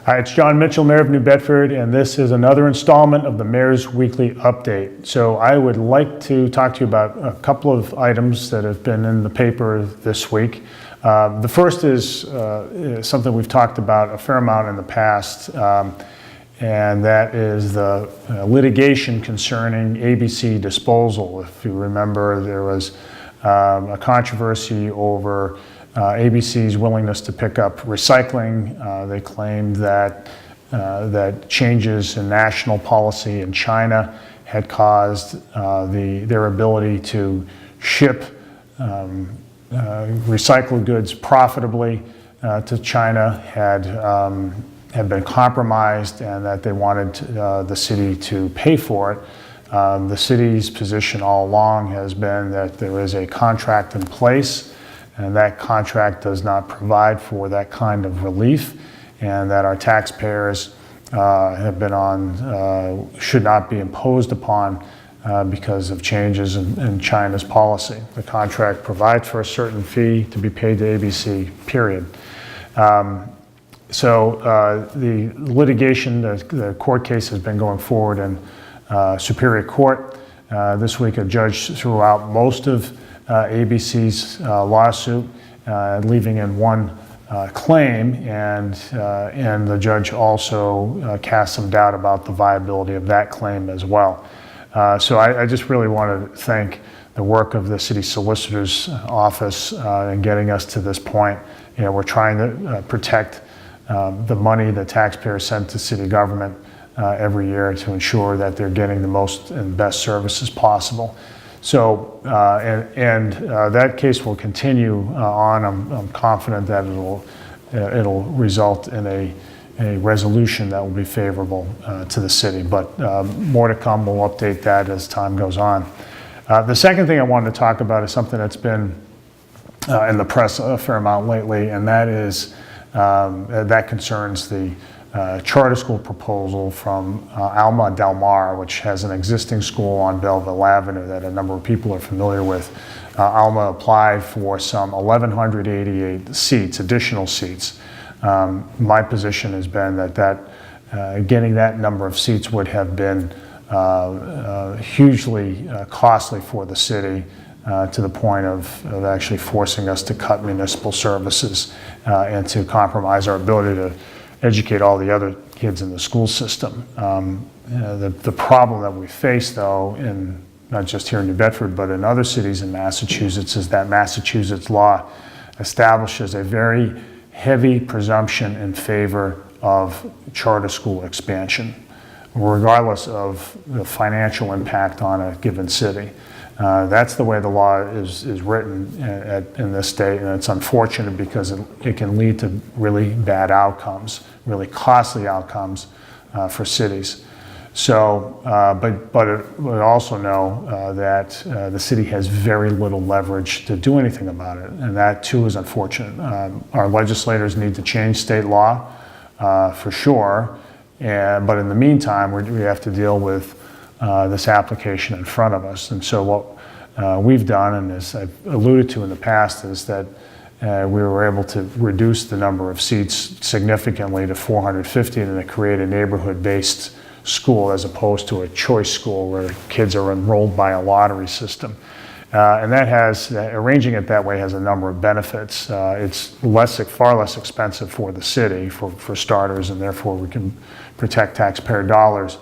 Hi, it's Jon Mitchell, Mayor of New Bedford, and this is another installment of the Mayor's Weekly Update. So I would like to talk to you about a couple of items that have been in the paper this week. The first is something we've talked about a fair amount in the past, and that is the litigation concerning ABC disposal. If you remember, there was a controversy over ABC's willingness to pick up recycling. They claimed that changes in national policy in China had caused their ability to ship recycled goods profitably to China had been compromised, and that they wanted the city to pay for it. The city's position all along has been that there is a contract in place, and that contract does not provide for that kind of relief, and that our taxpayers have been on, should not be imposed upon because of changes in China's policy. The contract provides for a certain fee to be paid to ABC, period. So the litigation, the court case has been going forward in Superior Court. This week a judge threw out most of ABC's lawsuit, leaving in one claim, and the judge also cast some doubt about the viability of that claim as well. So I just really want to thank the work of the city solicitor's office in getting us to this point. You know, we're trying to protect the money that taxpayers send to city government every year to ensure that they're getting the most and best services possible. So, that case will continue on. I'm confident that it'll result in a resolution that will be favorable to the city. But more to come. We'll update that as time goes on. The second thing I wanted to talk about is something that's been in the press a fair amount lately, and that is that concerns the charter school proposal from Alma Del Mar, which has an existing school on Belleville Avenue that a number of people are familiar with. Alma applied for some 1,188 seats, additional seats. My position has been that getting that number of seats would have been hugely costly for the city, to the point of actually forcing us to cut municipal services and to compromise our ability to educate all the other kids in the school system. The problem that we face, though, in not just here in New Bedford, but in other cities in Massachusetts, is that Massachusetts law establishes a very heavy presumption in favor of charter school expansion, regardless of the financial impact on a given city. That's the way the law is written in this state, and it's unfortunate because it can lead to really bad outcomes, really costly outcomes for cities. So, but we also know that the city has very little leverage to do anything about it, and that too is unfortunate. Our legislators need to change state law for sure, but in the meantime, we have to deal with this application in front of us. And so what we've done, and as I've alluded to in the past, is that we were able to reduce the number of seats significantly to 450 and to create a neighborhood-based school as opposed to a choice school where kids are enrolled by a lottery system. And that has, arranging it that way has a number of benefits. It's far less expensive for the city, for starters, and therefore we can protect taxpayer dollars.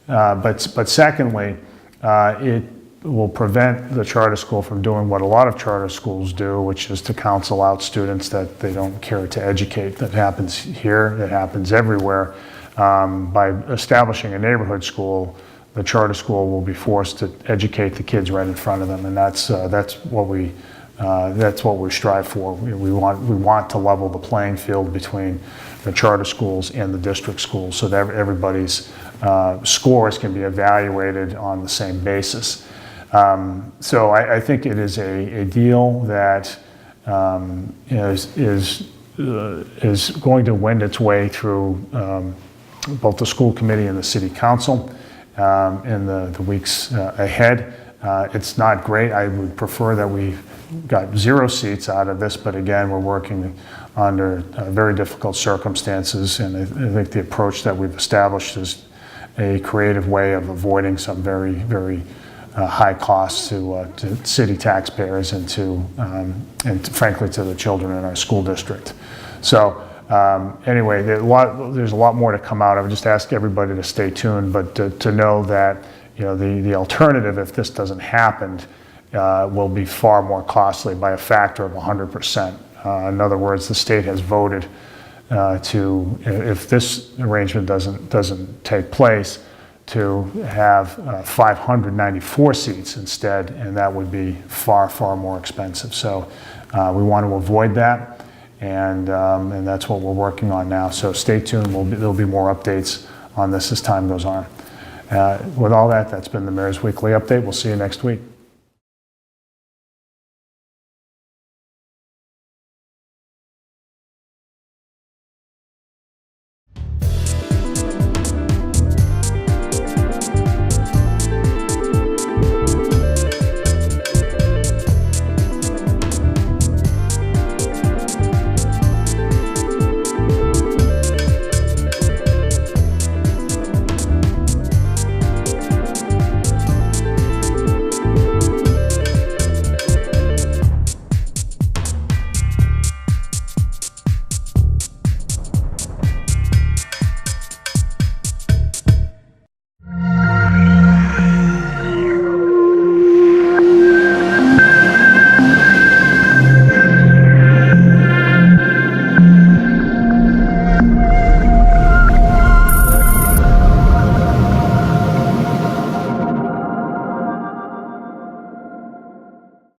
But secondly, it will prevent the charter school from doing what a lot of charter schools do, which is to counsel out students that they don't care to educate. That happens here, that happens everywhere. By establishing a neighborhood school, the charter school will be forced to educate the kids right in front of them, and that's what we strive for. We want to level the playing field between the charter schools and the district schools, so that everybody's scores can be evaluated on the same basis. So I think it is a deal that is going to wend its way through both the school committee and the city council in the weeks ahead. It's not great. I would prefer that we got 0 seats out of this, but again, we're working under very difficult circumstances, and I think the approach that we've established is a creative way of avoiding some very, very high costs to city taxpayers and frankly to the children in our school district. So anyway, there's a lot more to come out. I would just ask everybody to stay tuned, but to know that the alternative, if this doesn't happen, will be far more costly by a factor of 100%. In other words, the state has voted if this arrangement doesn't take place, to have 594 seats instead, and that would be far, far more expensive. So we want to avoid that, and that's what we're working on now. So stay tuned. There'll be more updates on this as time goes on. With all that, that's been the Mayor's Weekly Update. We'll see you next week.